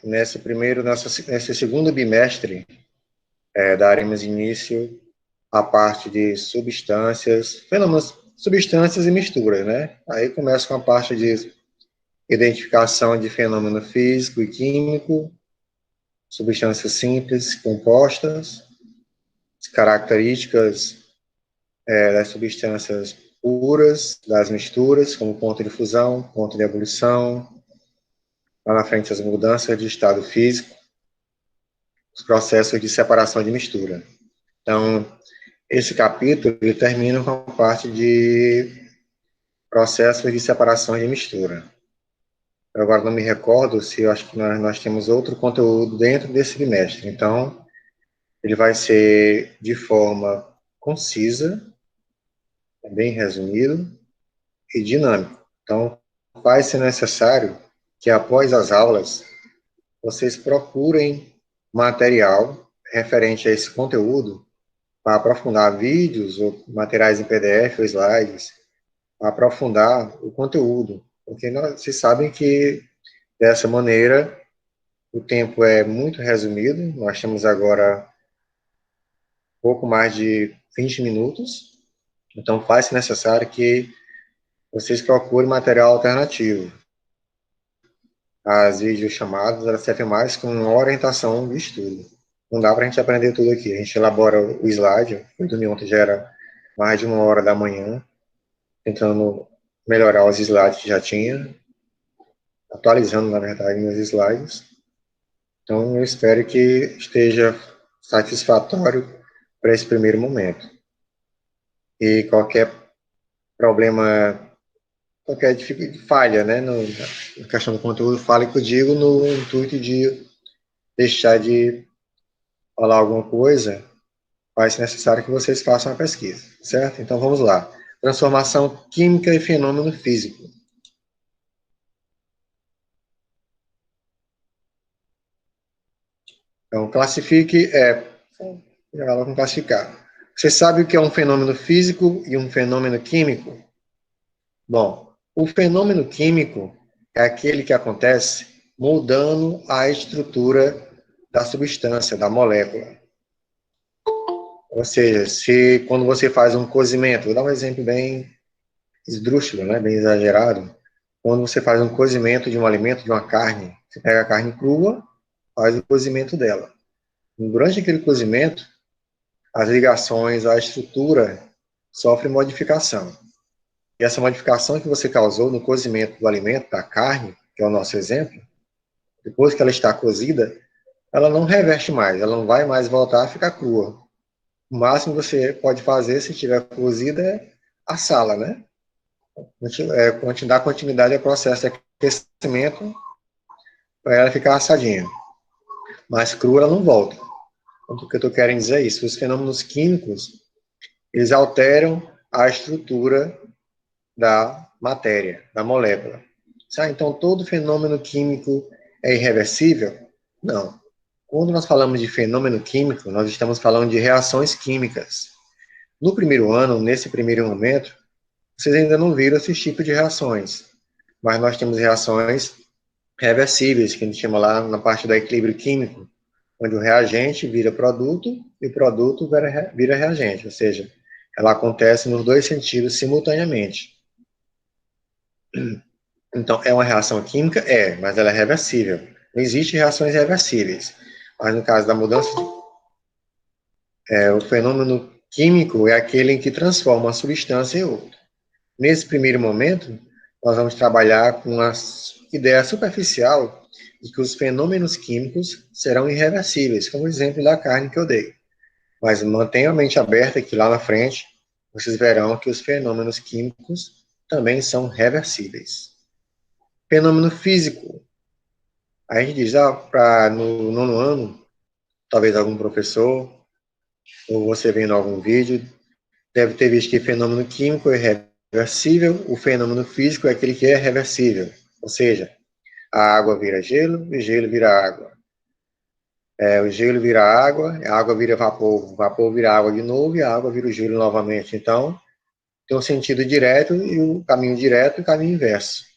Nesse segundo bimestre, daremos início à parte de substâncias, fenômenos, substâncias e misturas, né? Aí começa com a parte de identificação de fenômeno físico e químico, substâncias simples, compostas, as características das substâncias puras, das misturas, como ponto de fusão, ponto de ebulição, lá na frente as mudanças de estado físico, os processos de separação de mistura. Então, esse capítulo ele termina com a parte de processos de separação de mistura. Eu agora não me recordo se eu acho que nós temos outro conteúdo dentro desse bimestre. Então, ele vai ser de forma concisa, bem resumido e dinâmico. Então, vai ser necessário que após as aulas vocês procurem material referente a esse conteúdo para aprofundar vídeos ou materiais em PDF ou slides, para aprofundar o conteúdo, porque vocês sabem que dessa maneira o tempo é muito resumido, nós temos agora pouco mais de 20 minutos, então faz-se necessário que vocês procurem material alternativo. As videochamadas, elas servem mais com uma orientação de estudo. Não dá para a gente aprender tudo aqui. A gente elabora o slide, eu dormi ontem, já era mais de 1 hora da manhã, tentando melhorar os slides que já tinha, atualizando, na verdade, meus slides. Então, eu espero que esteja satisfatório para esse primeiro momento. E qualquer problema, qualquer falha, né, na questão do conteúdo, fale que eu digo no intuito de deixar de falar alguma coisa, vai ser necessário que vocês façam a pesquisa, certo? Então, vamos lá. Transformação química e fenômeno físico. Então, classifique, ela com classificar. Você sabe o que é um fenômeno físico e um fenômeno químico? Bom, o fenômeno químico é aquele que acontece mudando a estrutura da substância, da molécula. Ou seja, se quando você faz um cozimento, vou dar um exemplo bem esdrúxulo, né, bem exagerado, quando você faz um cozimento de um alimento, de uma carne, você pega a carne crua, faz o cozimento dela. Durante aquele cozimento, as ligações, a estrutura sofre modificação. E essa modificação que você causou no cozimento do alimento, da carne, que é o nosso exemplo, depois que ela está cozida, ela não reverte mais, ela não vai mais voltar a ficar crua. O máximo que você pode fazer, se estiver cozida, é assá-la, né? Dar continuidade ao processo de aquecimento para ela ficar assadinha. Mas crua ela não volta. Então, o que eu estou querendo dizer é isso. Os fenômenos químicos, eles alteram a estrutura da matéria, da molécula. Então, todo fenômeno químico é irreversível? Não. Quando nós falamos de fenômeno químico, nós estamos falando de reações químicas. No primeiro ano, nesse primeiro momento, vocês ainda não viram esse tipo de reações, mas nós temos reações reversíveis, que a gente chama lá na parte do equilíbrio químico, onde o reagente vira produto e o produto vira reagente, ou seja, ela acontece nos dois sentidos simultaneamente. Então, é uma reação química? É, mas ela é reversível. Não existe reações reversíveis. Mas no caso da mudança, o fenômeno químico é aquele em que transforma uma substância em outra. Nesse primeiro momento, nós vamos trabalhar com a ideia superficial de que os fenômenos químicos serão irreversíveis, como o exemplo da carne que eu dei. Mas mantenha a mente aberta que lá na frente vocês verão que os fenômenos químicos também são reversíveis. Fenômeno físico. A gente diz, no nono ano, talvez algum professor, ou você vendo algum vídeo, deve ter visto que fenômeno químico é reversível, o fenômeno físico é aquele que é reversível. Ou seja, a água vira gelo e gelo vira água. O gelo vira água, a água vira vapor, o vapor vira água de novo e a água vira o gelo novamente. Então, tem um sentido direto e o caminho direto e o caminho inverso.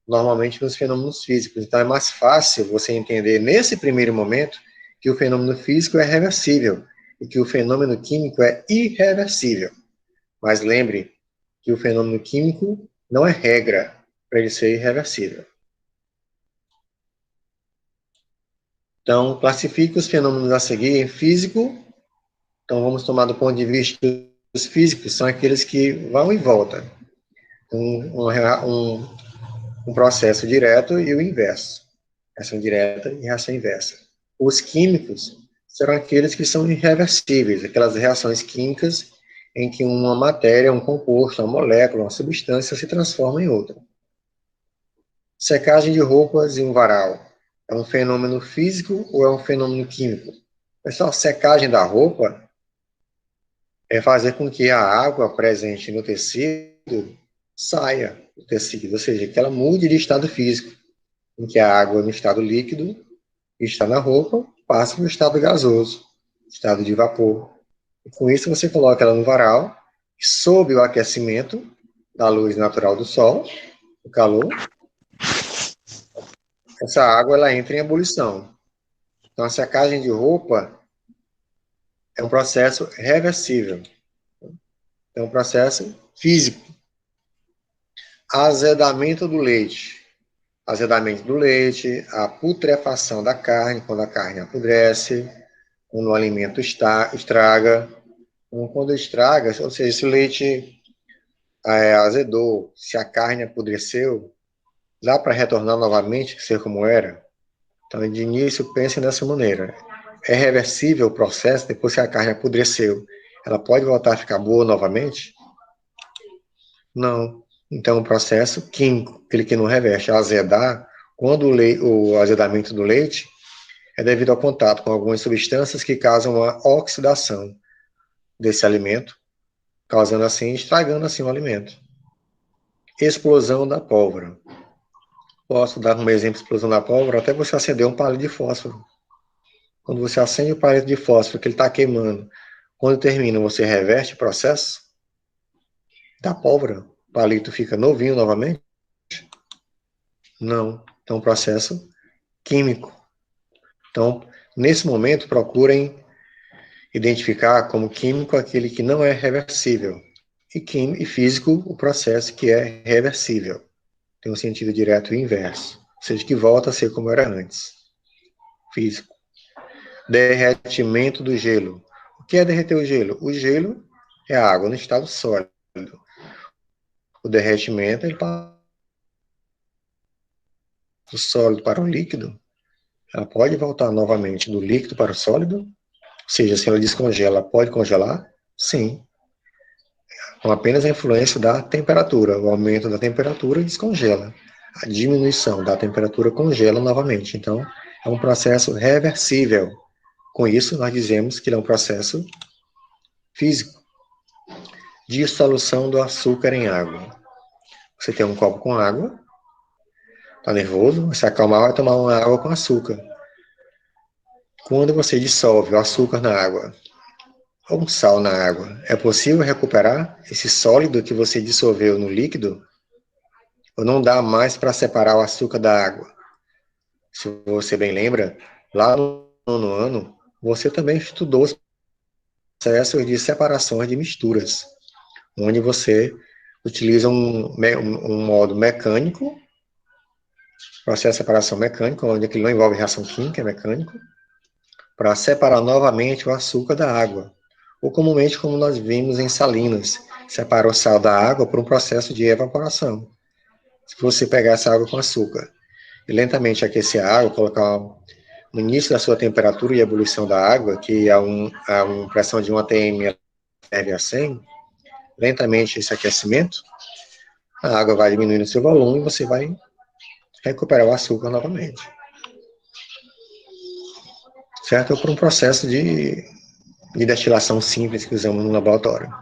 normalmente nos fenômenos físicos. Então, é mais fácil você entender, nesse primeiro momento, que o fenômeno físico é reversível e que o fenômeno químico é irreversível. Mas lembre que o fenômeno químico não é regra para ele ser irreversível. Então, classifique os fenômenos a seguir em físico. Então, vamos tomar do ponto de vista dos físicos, são aqueles que vão e voltam. Um processo direto e o inverso. Reação direta e reação inversa. Os químicos serão aqueles que são irreversíveis, aquelas reações químicas em que uma matéria, um composto, uma molécula, uma substância se transforma em outra. Secagem de roupas em um varal. É um fenômeno físico ou é um fenômeno químico? Pessoal, secagem da roupa é fazer com que a água presente no tecido saia do tecido, ou seja, que ela mude de estado físico, em que a água no estado líquido está na roupa, passa para o estado gasoso, estado de vapor. E com isso você coloca ela no varal, sob o aquecimento da luz natural do sol, o calor, essa água ela entra em ebulição. Então a secagem de roupa é um processo reversível. É um processo físico. Azedamento do leite. Azedamento do leite, a putrefação da carne, quando a carne apodrece, quando o alimento estraga. Então, quando estraga, ou seja, se o leite azedou, se a carne apodreceu, dá para retornar novamente, ser como era? Então, de início, pense dessa maneira. É reversível o processo depois que a carne apodreceu? Ela pode voltar a ficar boa novamente? Não. Então, o processo químico, aquele que não reverte, azedar, quando o azedamento do leite é devido ao contato com algumas substâncias que causam a oxidação desse alimento, causando assim, estragando assim o alimento. Explosão da pólvora. Posso dar um exemplo de explosão da pólvora? Até você acender um palito de fósforo. Quando você acende o palito de fósforo, que ele está queimando, quando termina, você reverte o processo da pólvora. O palito fica novinho novamente? Não. Então, um processo químico. Então, nesse momento, procurem identificar como químico aquele que não é reversível. E físico, o processo que é reversível. Tem um sentido direto e inverso. Ou seja, que volta a ser como era antes. Físico. Derretimento do gelo. O que é derreter o gelo? O gelo é a água no estado sólido. O derretimento ele passa do sólido para o líquido. Ela pode voltar novamente do líquido para o sólido. Ou seja, se ela descongela, pode congelar? Sim. Com apenas a influência da temperatura. O aumento da temperatura descongela. A diminuição da temperatura congela novamente. Então, é um processo reversível. Com isso, nós dizemos que ele é um processo físico. Dissolução do açúcar em água. Você tem um copo com água, está nervoso, você acalmar, vai tomar uma água com açúcar. Quando você dissolve o açúcar na água, ou sal na água, é possível recuperar esse sólido que você dissolveu no líquido? Ou não dá mais para separar o açúcar da água? Se você bem lembra, lá no nono ano, você também estudou os processos de separações de misturas, onde você utiliza um modo mecânico, processo de separação mecânico, onde aquilo não envolve reação química, é mecânico, para separar novamente o açúcar da água. Ou comumente, como nós vimos em Salinas, separa o sal da água por um processo de evaporação. Se você pegar essa água com açúcar e lentamente aquecer a água, colocar no início da sua temperatura e ebulição da água, que a uma pressão de 1 atm ferve a 100, lentamente esse aquecimento, a água vai diminuindo o seu volume e você vai recuperar o açúcar novamente. Certo? Ou por um processo de destilação simples que usamos no laboratório.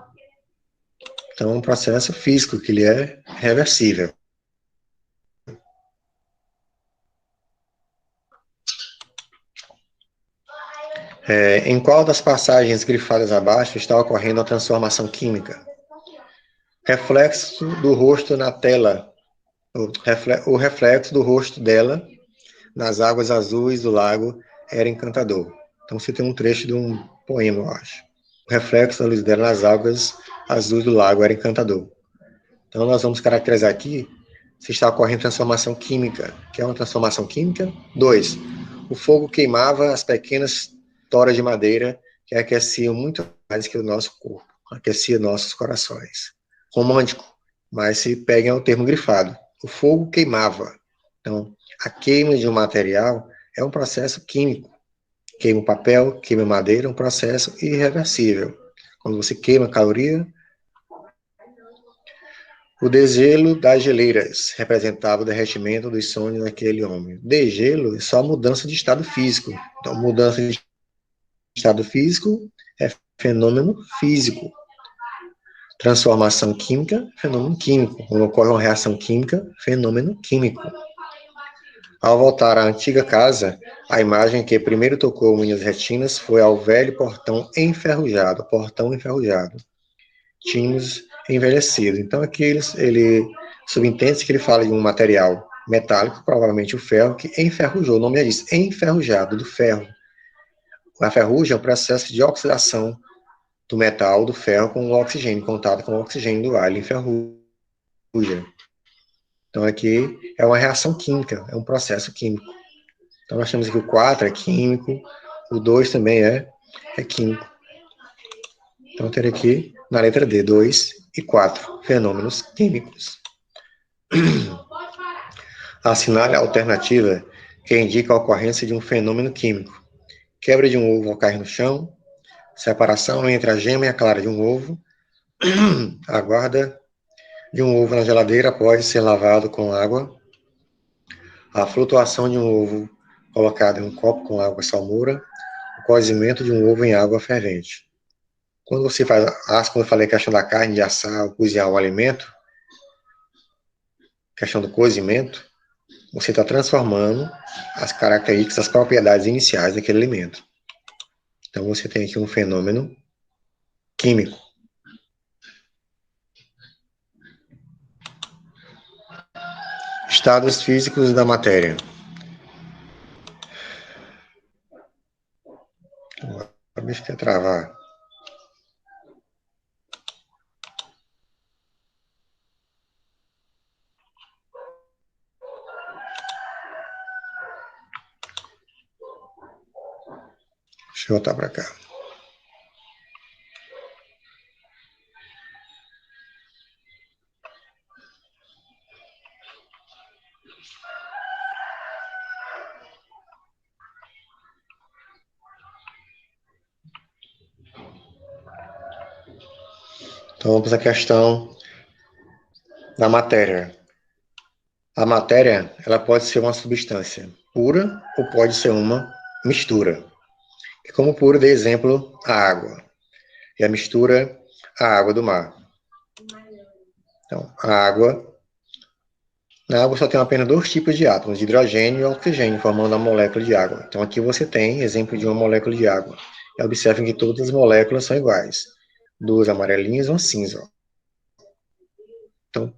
Então, é um processo físico que ele é reversível. Em qual das passagens grifadas abaixo está ocorrendo a transformação química? Reflexo do rosto na tela, O reflexo do rosto dela nas águas azuis do lago era encantador. Então, você tem um trecho de um poema, eu acho. O reflexo da luz dela nas águas azuis do lago era encantador. Então, nós vamos caracterizar aqui se está ocorrendo transformação química. Que é uma transformação química? 2. O fogo queimava as pequenas toras de madeira que aqueciam muito mais que o nosso corpo, aquecia nossos corações. Romântico, mas se peguem ao termo grifado. O fogo queimava. Então, a queima de um material é um processo químico. Queima o papel, queima a madeira, é um processo irreversível. Quando você queima caloria, o degelo das geleiras representava o derretimento dos sonhos daquele homem. Degelo é só mudança de estado físico. Então, mudança de estado físico é fenômeno físico. Transformação química, fenômeno químico. Quando ocorre uma reação química, fenômeno químico. Ao voltar à antiga casa, a imagem que primeiro tocou minhas retinas foi ao velho portão enferrujado. Portão enferrujado. Tínhamos envelhecido. Então, aqui ele subentende-se que ele fala de um material metálico, provavelmente o ferro, que enferrujou. O nome é isso, enferrujado, do ferro. A ferrugem é um processo de oxidação do metal, do ferro, com o oxigênio, contato com o oxigênio do ar, ele enferruja. Então, aqui é uma reação química, é um processo químico. Então, nós temos aqui o 4 é químico, o 2 também é químico. Então, ter aqui, na letra D, 2 e 4, fenômenos químicos. Assinale a alternativa que indica a ocorrência de um fenômeno químico. Quebra de um ovo ao cair no chão, separação entre a gema e a clara de um ovo, a guarda de um ovo na geladeira após ser lavado com água, a flutuação de um ovo colocado em um copo com água salmoura, o cozimento de um ovo em água fervente. Quando você faz, quando eu falei a questão da carne, de assar ou cozinhar o alimento, questão do cozimento, você está transformando as características, as propriedades iniciais daquele alimento. Então, você tem aqui um fenômeno químico. Estados físicos da matéria. A bicho quer travar. Deixa eu voltar para cá. Então, vamos à questão da matéria. A matéria, ela pode ser uma substância pura ou pode ser uma mistura. E como pura, dei exemplo, a água. E a mistura, a água do mar. Então, na água só tem apenas dois tipos de átomos, de hidrogênio e oxigênio, formando a molécula de água. Então, aqui você tem exemplo de uma molécula de água. E observem que todas as moléculas são iguais. Duas amarelinhas e uma cinza. Então,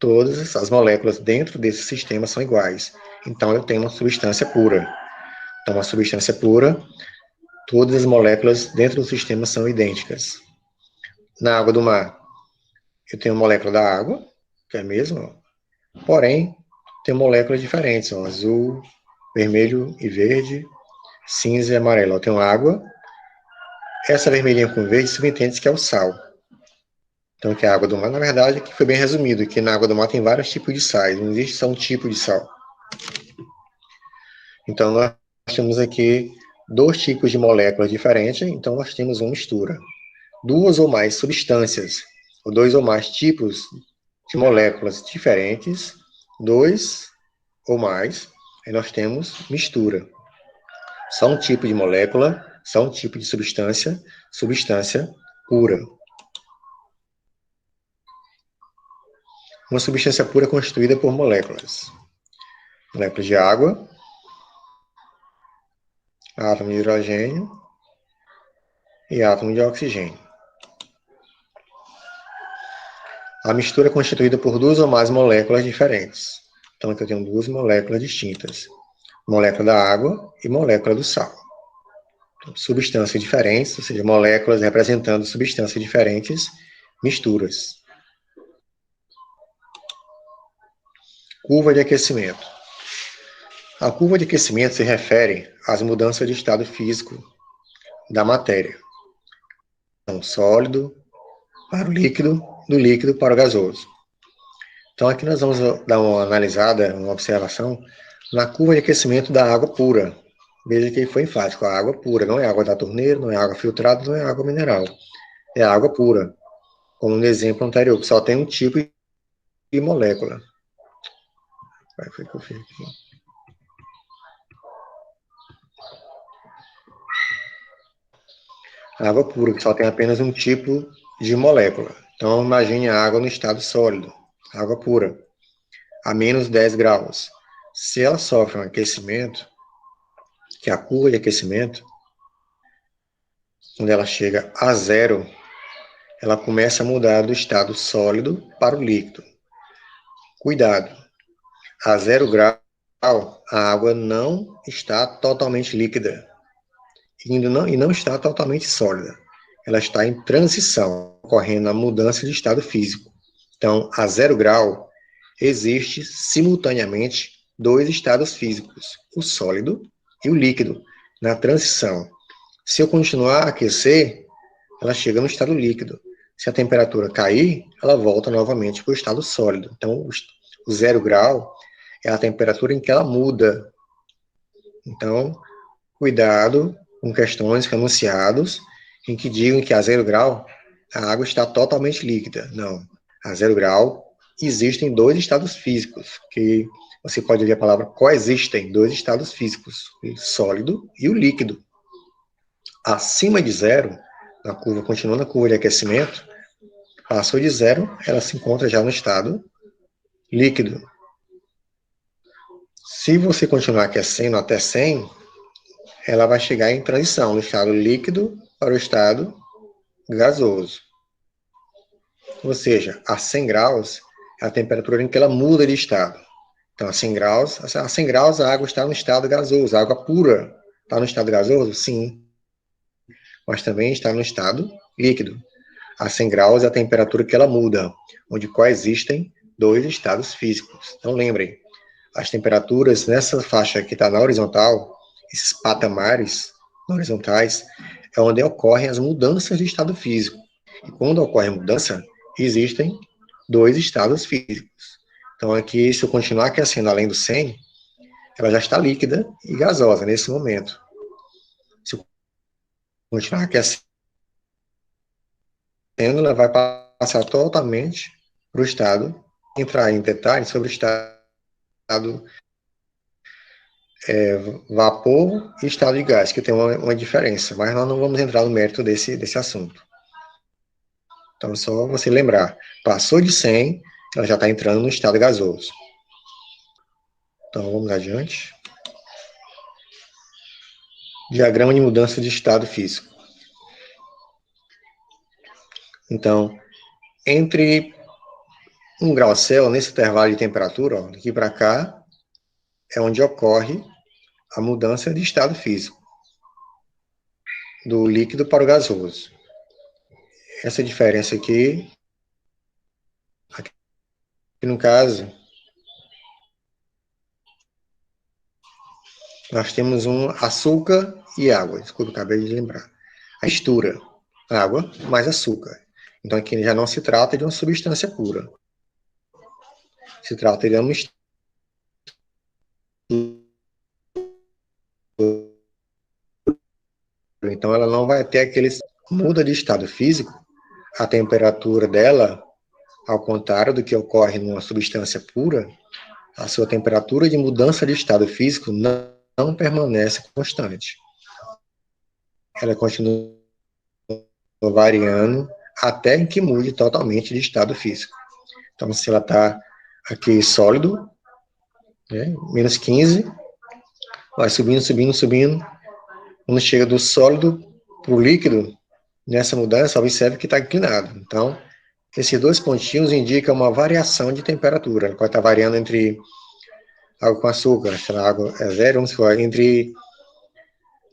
todas as moléculas dentro desse sistema são iguais. Então, eu tenho uma substância pura. Então, uma substância pura, todas as moléculas dentro do sistema são idênticas. Na água do mar, eu tenho a molécula da água, que é a mesma, porém, tem moléculas diferentes, ó, azul, vermelho e verde, cinza e amarelo. Eu tenho água, essa vermelhinha com verde subentende que é o sal. Então, que é a água do mar, na verdade, que foi bem resumido, que na água do mar tem vários tipos de sais, não existe só um tipo de sal. Então, nós temos aqui dois tipos de moléculas diferentes, então nós temos uma mistura. Duas ou mais substâncias, ou dois ou mais tipos de moléculas diferentes, dois ou mais, aí nós temos mistura. Só um tipo de molécula, só um tipo de substância, substância pura. Uma substância pura é constituída por moléculas. Moléculas de água, átomo de hidrogênio e átomo de oxigênio. A mistura é constituída por duas ou mais moléculas diferentes. Então, aqui eu tenho duas moléculas distintas. Molécula da água e molécula do sal. Então, substâncias diferentes, ou seja, moléculas representando substâncias diferentes, misturas. Curva de aquecimento. A curva de aquecimento se refere às mudanças de estado físico da matéria. Então, sólido para o líquido, do líquido para o gasoso. Então, aqui nós vamos dar uma analisada, uma observação, na curva de aquecimento da água pura. Veja que foi enfático, a água pura, não é água da torneira, não é água filtrada, não é água mineral. É água pura, como no exemplo anterior, que só tem um tipo de molécula. Vai, foi que eu fiz aqui. Água pura, que só tem apenas um tipo de molécula. Então, imagine a água no estado sólido, água pura, a menos 10 graus. Se ela sofre um aquecimento, que é a curva de aquecimento, quando ela chega a zero, ela começa a mudar do estado sólido para o líquido. Cuidado, a 0 grau, a água não está totalmente líquida e não está totalmente sólida. Ela está em transição, ocorrendo a mudança de estado físico. Então, a 0 grau, existe simultaneamente dois estados físicos, o sólido e o líquido, na transição. Se eu continuar a aquecer, ela chega no estado líquido. Se a temperatura cair, ela volta novamente para o estado sólido. Então, o 0 grau é a temperatura em que ela muda. Então, cuidado com questões enunciados em que digam que a 0 grau a água está totalmente líquida. Não. A 0 grau existem dois estados físicos, que você pode ver a palavra coexistem, dois estados físicos, o sólido e o líquido. Acima de zero, a curva continua na curva de aquecimento, passou de zero, ela se encontra já no estado líquido. Se você continuar aquecendo até 100, ela vai chegar em transição do estado líquido para o estado gasoso. Ou seja, a 100 graus é a temperatura em que ela muda de estado. Então, a 100 graus a água está no estado gasoso. A água pura está no estado gasoso? Sim. Mas também está no estado líquido. A 100 graus é a temperatura que ela muda, onde coexistem dois estados físicos. Então, lembrem, as temperaturas nessa faixa que está na horizontal, esses patamares horizontais, é onde ocorrem as mudanças de estado físico. E quando ocorre a mudança, existem dois estados físicos. Então, aqui, se eu continuar aquecendo além do 100, ela já está líquida e gasosa nesse momento. Se eu continuar aquecendo, ela vai passar totalmente para o estado, entrar em detalhes sobre o estado vapor e estado de gás, que tem uma diferença, mas nós não vamos entrar no mérito desse assunto. Então, só você lembrar, passou de 100, ela já está entrando no estado gasoso. Então, vamos adiante. Diagrama de mudança de estado físico. Então, entre 1 grau Celsius, nesse intervalo de temperatura, ó, daqui para cá, é onde ocorre a mudança de estado físico, do líquido para o gasoso. Essa diferença aqui no caso, nós temos um açúcar e água. Desculpa, acabei de lembrar. A mistura, água mais açúcar. Então, aqui já não se trata de uma substância pura. Se trata de uma mistura. Então, ela não vai ter aqueles... Muda de estado físico, a temperatura dela, ao contrário do que ocorre numa substância pura, a sua temperatura de mudança de estado físico não permanece constante. Ela continua variando até em que mude totalmente de estado físico. Então, se ela está aqui sólido, né, menos 15, vai subindo, subindo, subindo. Quando chega do sólido para o líquido, nessa mudança, observe que está inclinado. Então, esses dois pontinhos indicam uma variação de temperatura. Ela pode estar variando entre água com açúcar, se a água é zero, vamos supor, entre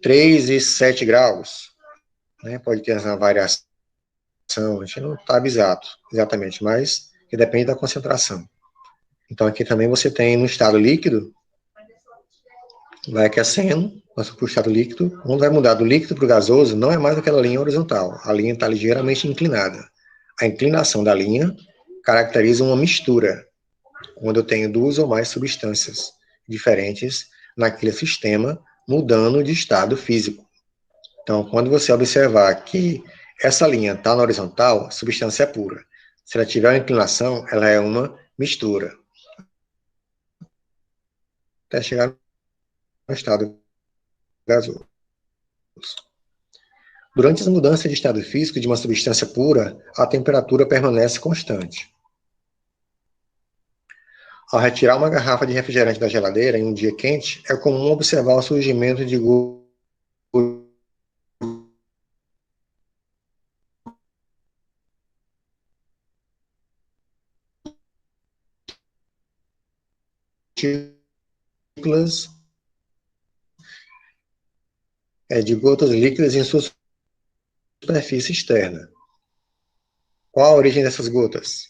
3 e 7 graus, né? Pode ter essa variação, a gente não sabe exatamente, mas que depende da concentração. Então, aqui também você tem no estado líquido, vai aquecendo, passa para o estado líquido. Quando vai mudar do líquido para o gasoso, não é mais aquela linha horizontal. A linha está ligeiramente inclinada. A inclinação da linha caracteriza uma mistura, quando eu tenho duas ou mais substâncias diferentes naquele sistema, mudando de estado físico. Então, quando você observar que essa linha está na horizontal, a substância é pura. Se ela tiver uma inclinação, ela é uma mistura, até chegar no estado gasoso. Durante as mudanças de estado físico de uma substância pura, a temperatura permanece constante. Ao retirar uma garrafa de refrigerante da geladeira em um dia quente, é comum observar o surgimento de gotículas, de gotas líquidas em sua superfície externa. Qual a origem dessas gotas?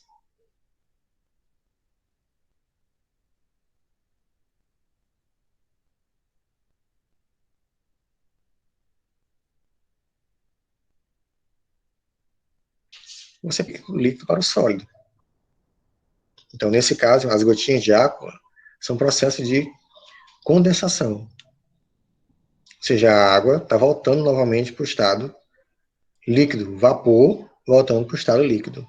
Você aplica o líquido para o sólido. Então, nesse caso, as gotinhas de água são processos de condensação. Ou seja, a água está voltando novamente para o estado líquido, vapor voltando para o estado líquido.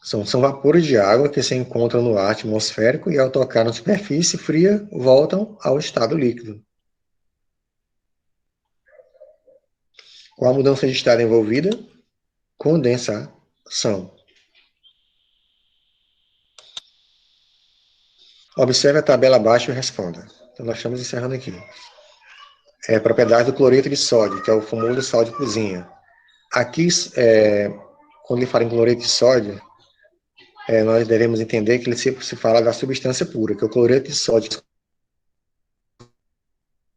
São vapores de água que se encontram no ar atmosférico e, ao tocar na superfície fria, voltam ao estado líquido. Qual a mudança de estado envolvida? Condensação. Observe a tabela abaixo e responda. Então, nós estamos encerrando aqui. Propriedade do cloreto de sódio, que é o famoso sal de cozinha. Aqui, quando ele fala em cloreto de sódio, nós devemos entender que ele se fala da substância pura, que é o cloreto de sódio que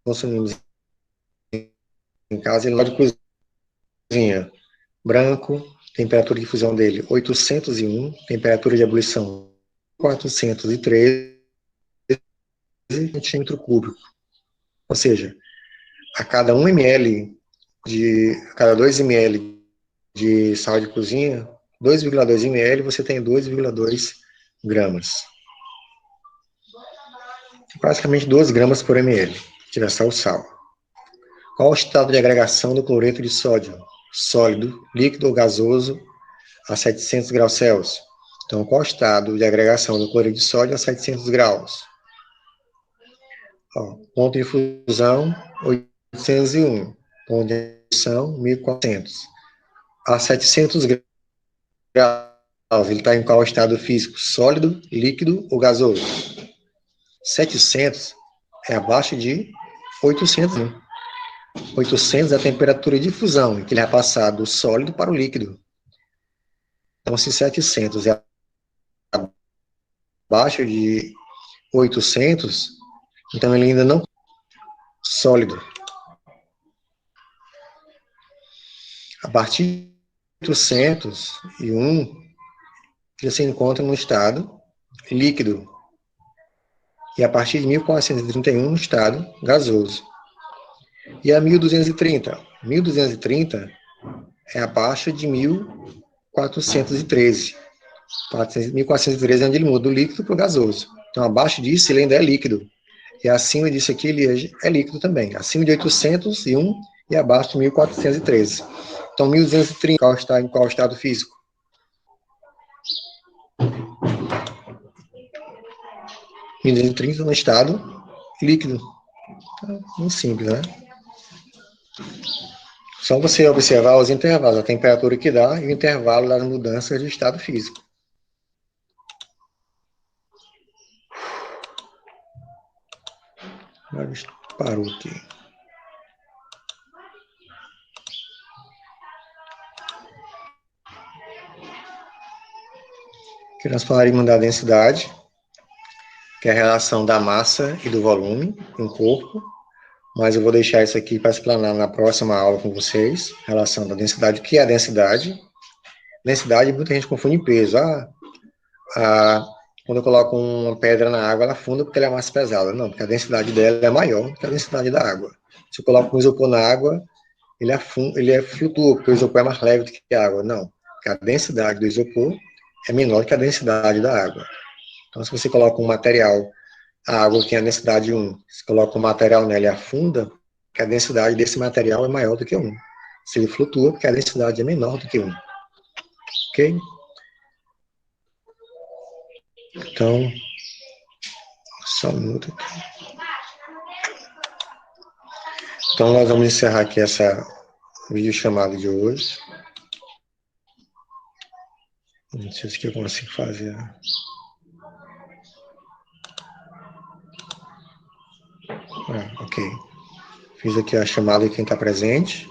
consumimos em casa, ele é de cozinha. Branco, temperatura de fusão dele 801, temperatura de ebulição 413 centímetro cúbico. Ou seja, a cada 1 ml a cada 2 ml de sal de cozinha, 2,2 ml, você tem 2,2 gramas. Praticamente 2 gramas por ml, se tiver só o sal. Qual o estado de agregação do cloreto de sódio? Sólido, líquido ou gasoso a 700 graus Celsius. Então, qual o estado de agregação do cloreto de sódio a 700 graus? Ponto de fusão, 801. Ponto de fusão, 1400. A 700 graus, ele está em qual estado físico? Sólido, líquido ou gasoso? 700 é abaixo de 800. 800 é a temperatura de fusão, em que ele vai passar do sólido para o líquido. Então, se 700 é abaixo de 800, então ele ainda não é sólido. A partir de 801, ele se encontra no estado líquido. E a partir de 1431, no estado gasoso. E a 1230? 1230 é abaixo de 1413. 1413 é onde ele muda do líquido para o gasoso. Então, abaixo disso, ele ainda é líquido. E acima disso aqui, ele é líquido também. Acima de 801 e abaixo de 1413. Então, 1230 está em qual estado físico? 1230 no estado líquido. Muito simples, né? Só você observar os intervalos, a temperatura que dá e o intervalo das mudanças de estado físico. Parou aqui. que nós falaríamos da densidade, que é a relação da massa e do volume em um corpo, mas eu vou deixar isso aqui para explanar na próxima aula com vocês, relação da densidade. O que é a densidade? Densidade, muita gente confunde em peso. Quando eu coloco uma pedra na água, ela afunda porque ela é mais pesada. Não, porque a densidade dela é maior que a densidade da água. Se eu coloco um isopor na água, ele flutua, porque o isopor é mais leve do que a água. Não, porque a densidade do isopor é menor que a densidade da água. Então, se você coloca um material, a água tem a densidade 1, se coloca um material nela e afunda, que a densidade desse material é maior do que 1. Se ele flutua, porque a densidade é menor do que 1. Ok? Então, só um minuto aqui. Então, nós vamos encerrar aqui essa videochamada de hoje. Não sei se eu consigo fazer. Ok. Fiz aqui a chamada de quem está presente.